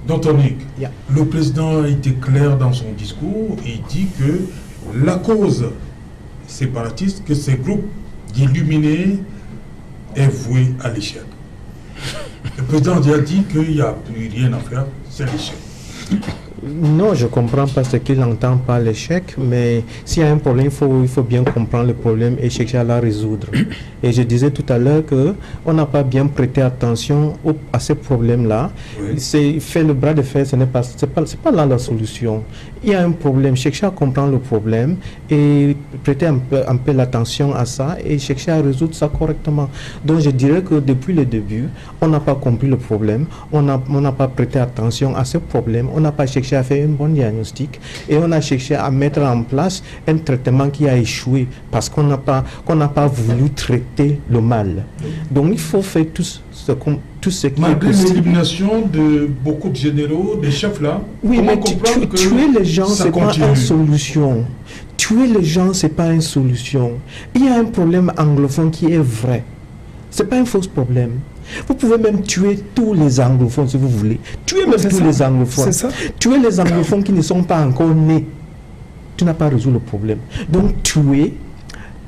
Dr. Nick, Yeah. le président a été clair dans son discours et dit que la cause séparatiste, que ces groupes d'illuminés est vouée à l'échec. Le président a dit qu'il n'y a plus rien à faire, c'est l'échec. Non, je comprends pas ce qu'il entend par l'échec, mais s'il y a un problème, il faut bien comprendre le problème et chercher à la résoudre. Et je disais tout à l'heure qu'on n'a pas bien prêté attention à ces problèmes-là. Oui. C'est faire le bras de fer, c'est pas là la solution. Il y a un problème, chercher à comprendre le problème et prêter un peu l'attention à ça et chercher à résoudre ça correctement. Donc je dirais que depuis le début, on n'a pas compris le problème, on n'a pas prêté attention à ce problème, on n'a pas cherché à faire un bon diagnostic et on a cherché à mettre en place un traitement qui a échoué parce qu'on n'a pas voulu traiter le mal. Donc il faut faire tout ce qui Malgré est possible. l'élimination de beaucoup de généraux, des chefs là, Oui, comment mais comprendre que tuer les gens, ça c'est pas continue? une solution. Tuer les gens, c'est pas une solution. Il y a un problème anglophone qui est vrai. C'est pas un faux problème. Vous pouvez même tuer tous les anglophones si vous voulez. Tuer même tous les anglophones. C'est ça. Tuer les anglophones qui ne sont pas encore nés. Tu n'as pas résolu le problème. Donc tuer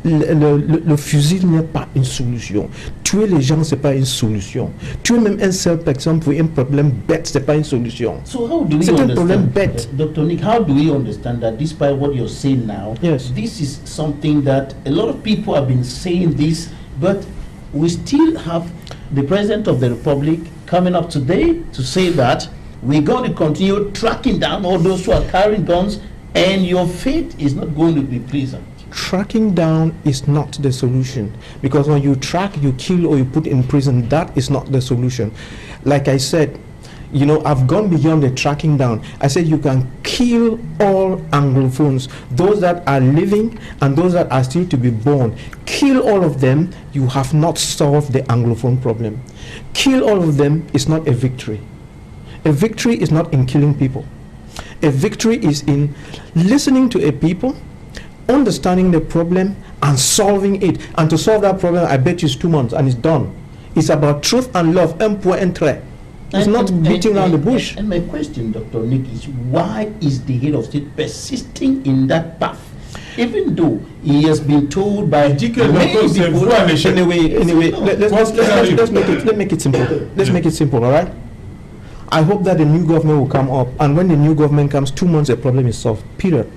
le fusil n'est pas une solution. Tuer les gens, c'est pas une solution. Tuer même un seul personne pour un problème bête, c'est pas une solution. So how do we C'est un understand, problème bête. Dr. Nick, how do we understand that despite what you're saying now, Yes. this is something that a lot of people have been saying this, but we still have the President of the Republic coming up today to say that we're going to continue tracking down all those who are carrying guns and your fate is not going to be pleasant. Tracking down is not the solution, because when you track, you kill or you put in prison, that is not the solution. Like I said, you know, I've gone beyond the tracking down. I said you can kill all Anglophones, those that are living and those that are still to be born. Kill all of them, you have not solved the Anglophone problem. Kill all of them is not a victory. A victory is not in killing people. A victory is in listening to a people, understanding the problem and solving it. And to solve that problem, I bet you it's 2 months and it's done. It's about truth and love. It's not beating around the bush. And my question, Dr. Nick, is why is the head of state persisting in that path? Even though he has been told by Il dit que many l'autre, c'est people vous à l'échec. Anyway, let's make it simple. Let's make it simple, all right? I hope that the new government will come up, and when the new government comes, 2 months, the problem is solved. Period.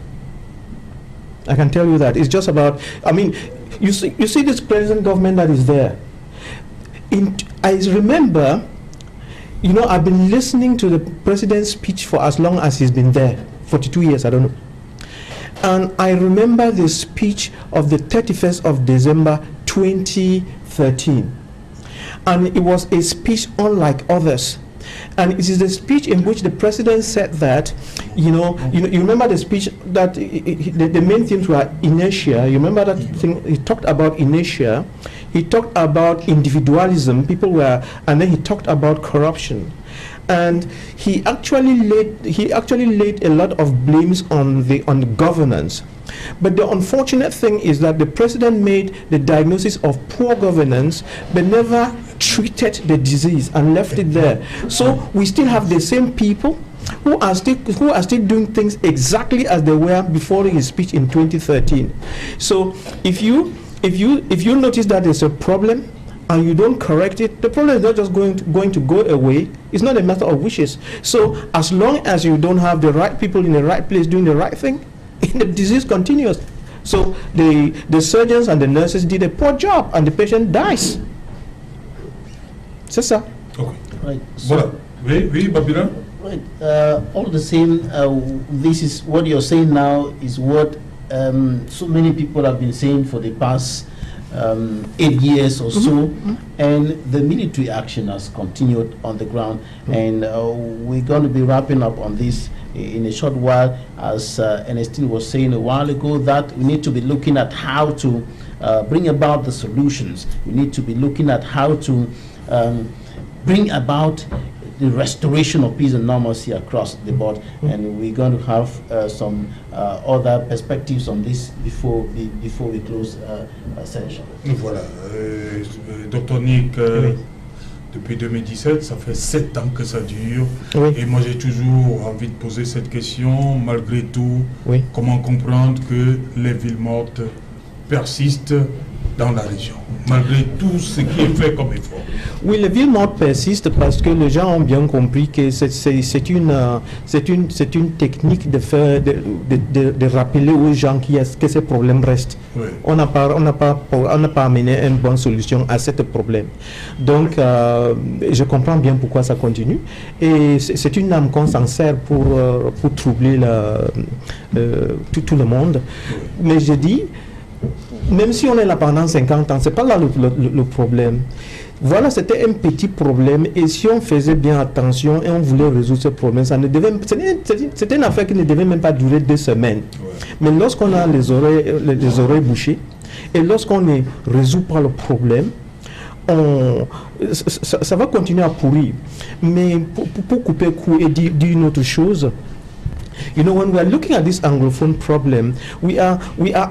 I can tell you that. It's just about, I mean, you see this present government that is there. I remember, you know, I've been listening to the president's speech for as long as he's been there, 42 years, I don't know. And I remember the speech of the 31st of December 2013. And it was a speech unlike others. And it is the speech in which the president said that, you remember the speech that the main themes were inertia. You remember that thing? He talked about inertia. He talked about individualism. And then he talked about corruption. And he actually laid a lot of blames on the governance. But the unfortunate thing is that the president made the diagnosis of poor governance, but never treated the disease and left it there. So we still have the same people who are still doing things exactly as they were before his speech in 2013. So if you notice that there's a problem and you don't correct it, the problem is not just going to go away. It's not a matter of wishes. So as long as you don't have the right people in the right place doing the right thing, the disease continues. So the surgeons and the nurses did a poor job and the patient dies. C'est ça. Okay. Right. So, Voilà. Oui, Babila. right. All the same, this is what you're saying now is what so many people have been saying for the past 8 years or so, and the military action has continued on the ground, and we're going to be wrapping up on this in a short while. As Ernestine was saying a while ago, that we need to be looking at how to bring about the solutions. We need to be looking at how to bring about the restoration of peace and normalcy across the board, and we're going to have some other perspectives on this before we close session. Voilà. Dr. Nick, depuis 2017, ça fait 7 ans que ça dure. Oui. Et moi, j'ai toujours envie de poser cette question, malgré tout, Oui. comment comprendre que les villes mortes persistent dans la région, malgré tout ce qui est fait comme effort. Oui, les villes mortes persistent parce que les gens ont bien compris que c'est une technique de rappeler aux gens que ces problèmes restent. Oui. On n'a pas amené une bonne solution à ce problème. Donc, je comprends bien pourquoi ça continue. Et c'est une âme qu'on s'en sert pour troubler tout le monde. Mais je dis, même si on est là pendant 50 ans, c'est pas là le problème. Voilà, c'était un petit problème et si on faisait bien attention et on voulait résoudre ce problème, c'était une affaire qui ne devait même pas durer 2 semaines. Ouais. Mais lorsqu'on a les oreilles bouchées et lorsqu'on ne résout pas le problème, ça va continuer à pourrir. Mais pour couper le coup et dire une autre chose, you know, when we are looking at this Anglophone problem, we are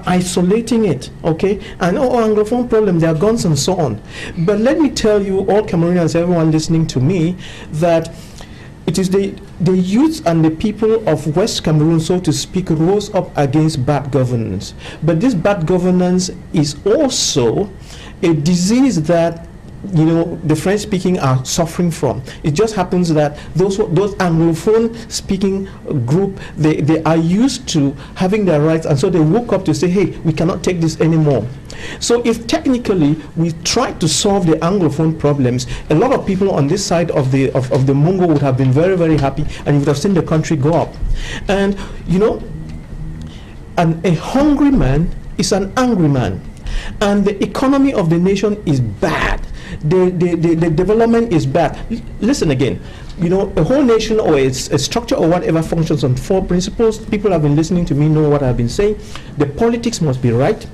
isolating it, okay? And Anglophone problem, there are guns and so on. But let me tell you, all Cameroonians, everyone listening to me, that it is the youth and the people of West Cameroon, so to speak, rose up against bad governance. But this bad governance is also a disease that, you know, the French-speaking are suffering from. It just happens that those Anglophone-speaking group, they are used to having their rights, and so they woke up to say, hey, we cannot take this anymore. So if technically we tried to solve the Anglophone problems, a lot of people on this side of the Mungo would have been very, very happy, and you would have seen the country go up. And, you know, a hungry man is an angry man. And the economy of the nation is bad. The development is bad. Listen again, you know, a whole nation or a structure or whatever functions on 4 principles. People have been listening to me know what I've been saying. The politics must be right.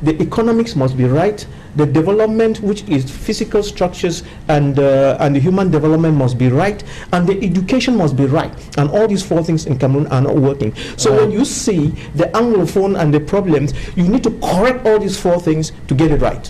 The economics must be right. The development, which is physical structures and the human development, must be right, and the education must be right. And all these 4 things in Cameroon are not working. So when you see the Anglophone and the problems, you need to correct all these 4 things to get it right.